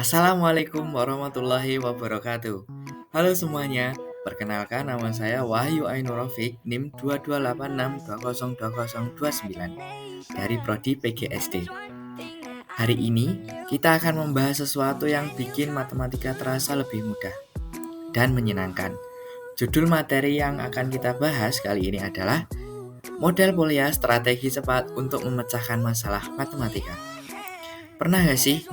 Assalamualaikum warahmatullahi wabarakatuh. Halo semuanya, perkenalkan nama saya Wahyu Ainur Rafiq, NIM 2286202029 dari Prodi PGSD. Hari ini kita akan membahas sesuatu yang bikin matematika terasa lebih mudah dan menyenangkan. Judul materi yang akan kita bahas kali ini adalah model Polya strategi cepat untuk memecahkan masalah matematika. Pernah gak sih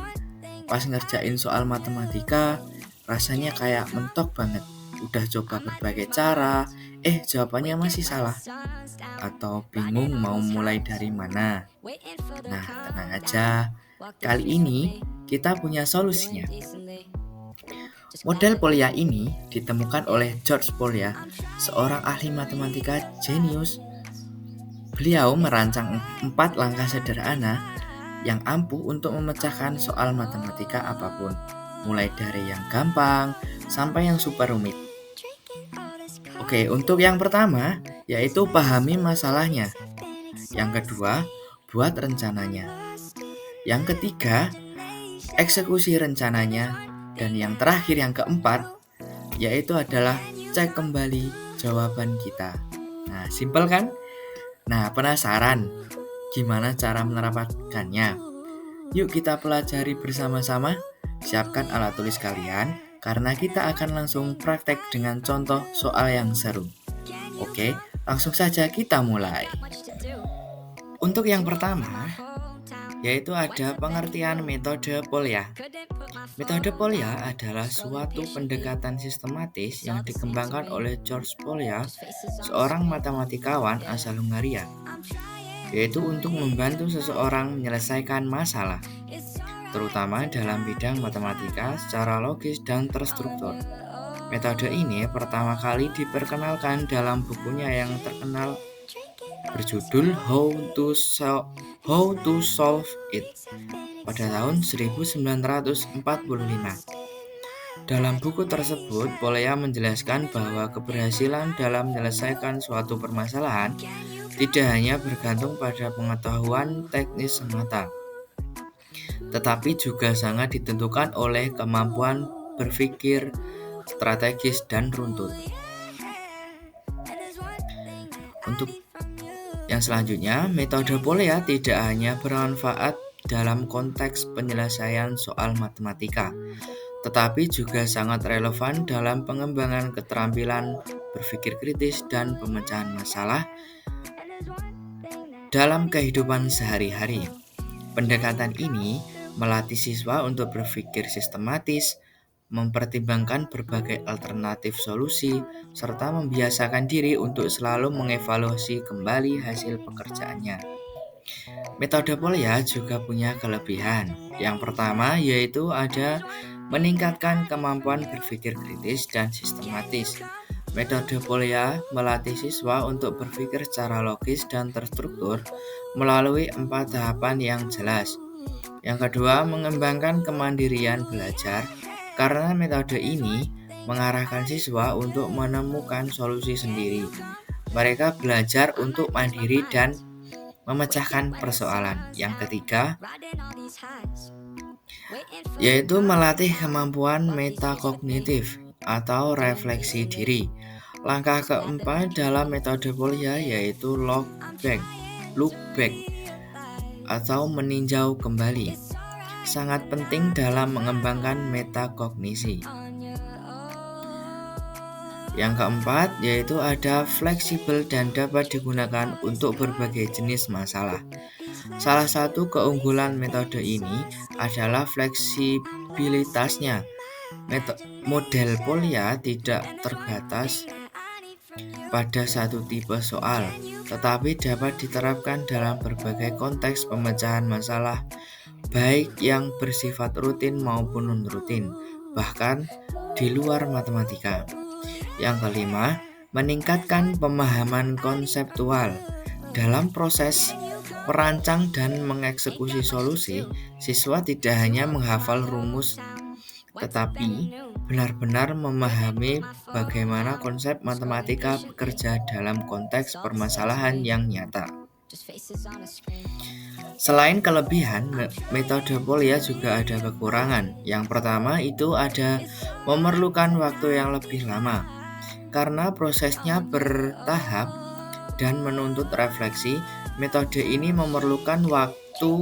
pas ngerjain soal matematika, rasanya kayak mentok banget. Udah coba berbagai cara, jawabannya masih salah. Atau bingung mau mulai dari mana. Nah, tenang aja. Kali ini kita punya solusinya. Model Polya ini ditemukan oleh George Polya, seorang ahli matematika jenius. Beliau merancang 4 langkah sederhana yang ampuh untuk memecahkan soal matematika apapun, mulai dari yang gampang sampai yang super rumit. Oke, untuk yang pertama, yaitu pahami masalahnya. Yang kedua, buat rencananya. Yang ketiga, eksekusi rencananya. Dan yang terakhir, yang keempat, yaitu adalah cek kembali jawaban kita. Nah, simpel kan? Nah, penasaran gimana cara menerapkannya? Yuk kita pelajari bersama-sama. Siapkan alat tulis kalian, karena kita akan langsung praktek dengan contoh soal yang seru. Oke, langsung saja kita mulai. Untuk yang pertama, yaitu ada pengertian metode Polya. Metode Polya adalah suatu pendekatan sistematis yang dikembangkan oleh George Polya, seorang matematikawan asal Hungaria, yaitu untuk membantu seseorang menyelesaikan masalah, terutama dalam bidang matematika secara logis dan terstruktur. Metode ini pertama kali diperkenalkan dalam bukunya yang terkenal berjudul How to Solve It pada tahun 1945. Dalam buku tersebut, Polya menjelaskan bahwa keberhasilan dalam menyelesaikan suatu permasalahan tidak hanya bergantung pada pengetahuan teknis semata, tetapi juga sangat ditentukan oleh kemampuan berpikir strategis dan runtut. Untuk yang selanjutnya, metode Polya tidak hanya bermanfaat dalam konteks penyelesaian soal matematika, tetapi juga sangat relevan dalam pengembangan keterampilan berpikir kritis dan pemecahan masalah dalam kehidupan sehari-hari. Pendekatan ini melatih siswa untuk berpikir sistematis, mempertimbangkan berbagai alternatif solusi, serta membiasakan diri untuk selalu mengevaluasi kembali hasil pekerjaannya. Metode Polya juga punya kelebihan. Yang pertama yaitu ada meningkatkan kemampuan berpikir kritis dan sistematis. Metode Polya melatih siswa untuk berpikir secara logis dan terstruktur melalui 4 tahapan yang jelas. Yang kedua, mengembangkan kemandirian belajar, karena metode ini mengarahkan siswa untuk menemukan solusi sendiri. Mereka belajar untuk mandiri dan memecahkan persoalan. Yang ketiga, yaitu melatih kemampuan metakognitif atau refleksi diri. Langkah keempat dalam metode Polya yaitu look back atau meninjau kembali. Sangat penting dalam mengembangkan metakognisi. Yang keempat yaitu ada fleksibel dan dapat digunakan untuk berbagai jenis masalah. Salah satu keunggulan metode ini adalah fleksibilitasnya. Model Polya tidak terbatas pada satu tipe soal, tetapi dapat diterapkan dalam berbagai konteks pemecahan masalah, baik yang bersifat rutin maupun non-rutin, bahkan di luar matematika. Yang kelima, meningkatkan pemahaman konseptual. Dalam proses merancang dan mengeksekusi solusi, siswa tidak hanya menghafal rumus, tetapi benar-benar memahami bagaimana konsep matematika bekerja dalam konteks permasalahan yang nyata. Selain kelebihan, metode Polya juga ada kekurangan. Yang pertama itu ada memerlukan waktu yang lebih lama karena prosesnya bertahap dan menuntut refleksi. Metode ini memerlukan waktu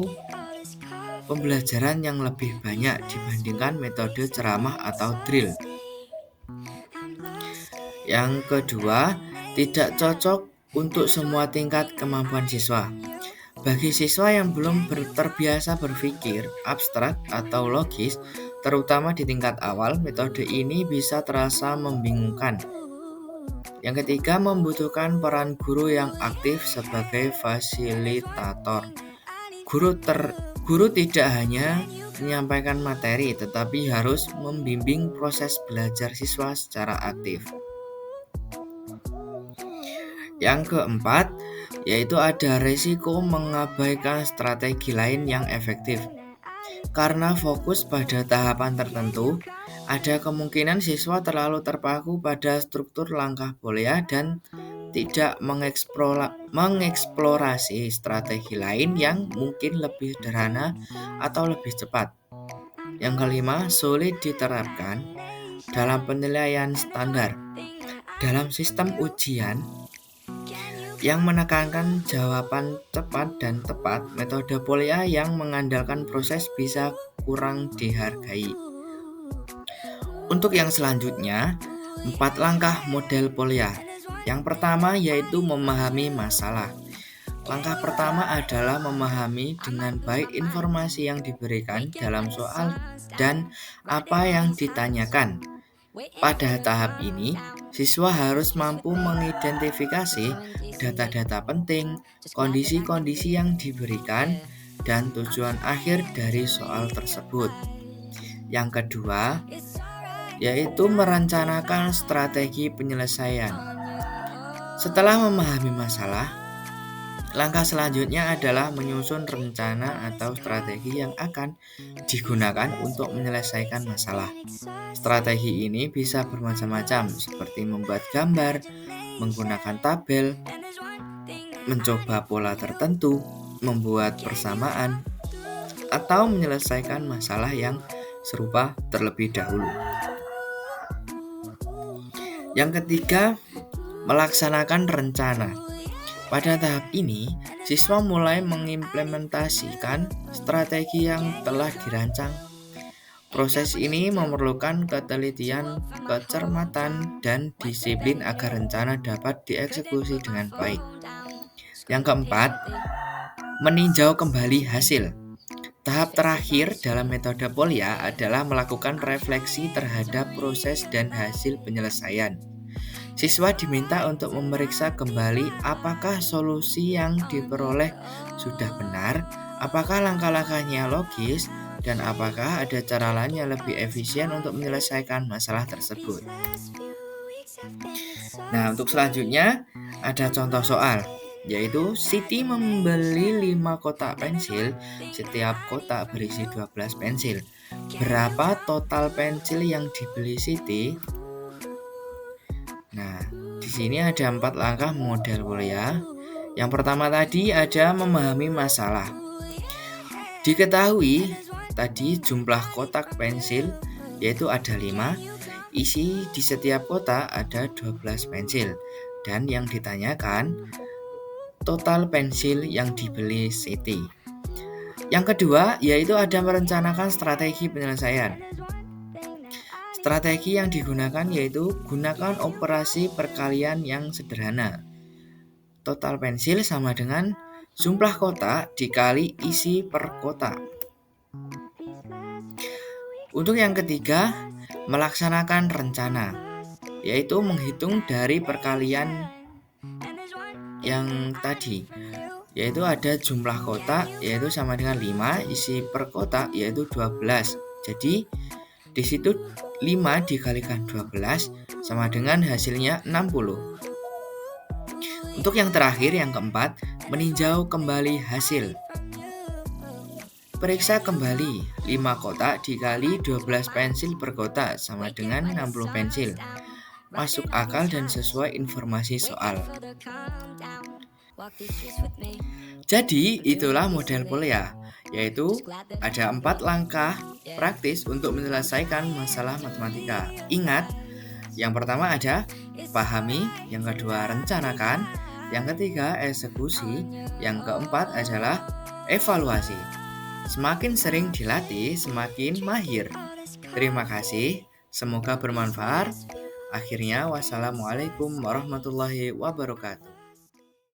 pembelajaran yang lebih banyak dibandingkan metode ceramah atau drill. Yang kedua, tidak cocok untuk semua tingkat kemampuan siswa. Bagi siswa yang belum terbiasa berpikir abstrak atau logis, terutama di tingkat awal, metode ini bisa terasa membingungkan. Yang ketiga, membutuhkan peran guru yang aktif sebagai fasilitator. Guru tidak hanya menyampaikan materi, tetapi harus membimbing proses belajar siswa secara aktif. Yang keempat, yaitu ada risiko mengabaikan strategi lain yang efektif. Karena fokus pada tahapan tertentu, ada kemungkinan siswa terlalu terpaku pada struktur langkah Polya dan tidak mengeksplorasi strategi lain yang mungkin lebih sederhana atau lebih cepat. Yang kelima, sulit diterapkan dalam penilaian standar. Dalam sistem ujian yang menekankan jawaban cepat dan tepat, metode Polya yang mengandalkan proses bisa kurang dihargai. Untuk yang selanjutnya, 4 langkah model Polya. Yang pertama yaitu memahami masalah. Langkah pertama adalah memahami dengan baik informasi yang diberikan dalam soal dan apa yang ditanyakan. Pada tahap ini, siswa harus mampu mengidentifikasi data-data penting, kondisi-kondisi yang diberikan, dan tujuan akhir dari soal tersebut. Yang kedua, yaitu merencanakan strategi penyelesaian. Setelah memahami masalah, langkah selanjutnya adalah menyusun rencana atau strategi yang akan digunakan untuk menyelesaikan masalah. Strategi ini bisa bermacam-macam, seperti membuat gambar, menggunakan tabel, mencoba pola tertentu, membuat persamaan, atau menyelesaikan masalah yang serupa terlebih dahulu. Yang ketiga, melaksanakan rencana. Pada tahap ini, siswa mulai mengimplementasikan strategi yang telah dirancang. Proses ini memerlukan ketelitian, kecermatan, dan disiplin agar rencana dapat dieksekusi dengan baik. Yang keempat, meninjau kembali hasil. Tahap terakhir dalam metode Polya adalah melakukan refleksi terhadap proses dan hasil penyelesaian. Siswa diminta untuk memeriksa kembali apakah solusi yang diperoleh sudah benar, apakah langkah-langkahnya logis, dan apakah ada cara lain yang lebih efisien untuk menyelesaikan masalah tersebut. Nah, untuk selanjutnya ada contoh soal, yaitu Siti membeli 5 kotak pensil, setiap kotak berisi 12 pensil. Berapa total pensil yang dibeli Siti? Nah, di sini ada 4 langkah model Polya. Yang pertama tadi ada memahami masalah. Diketahui tadi jumlah kotak pensil yaitu ada 5, isi di setiap kotak ada 12 pensil, dan yang ditanyakan total pensil yang dibeli Siti. Yang kedua yaitu ada merencanakan strategi penyelesaian. Strategi yang digunakan yaitu gunakan operasi perkalian yang sederhana. Total pensil sama dengan jumlah kotak dikali isi per kotak. Untuk yang ketiga, melaksanakan rencana, yaitu menghitung dari perkalian yang tadi, yaitu ada jumlah kotak yaitu sama dengan 5, isi per kotak yaitu 12. Jadi di situ 5 dikalikan 12 sama dengan hasilnya 60. Untuk yang terakhir, yang keempat, meninjau kembali hasil. Periksa kembali 5 kotak dikali 12 pensil per kotak sama dengan 60 pensil. Masuk akal dan sesuai informasi soal. Jadi itulah model Polya, yaitu ada 4 langkah praktis untuk menyelesaikan masalah matematika. Ingat, yang pertama ada pahami, yang kedua rencanakan, yang ketiga eksekusi, yang keempat adalah evaluasi. Semakin sering dilatih, semakin mahir. Terima kasih, semoga bermanfaat. Akhirnya, wassalamualaikum warahmatullahi wabarakatuh.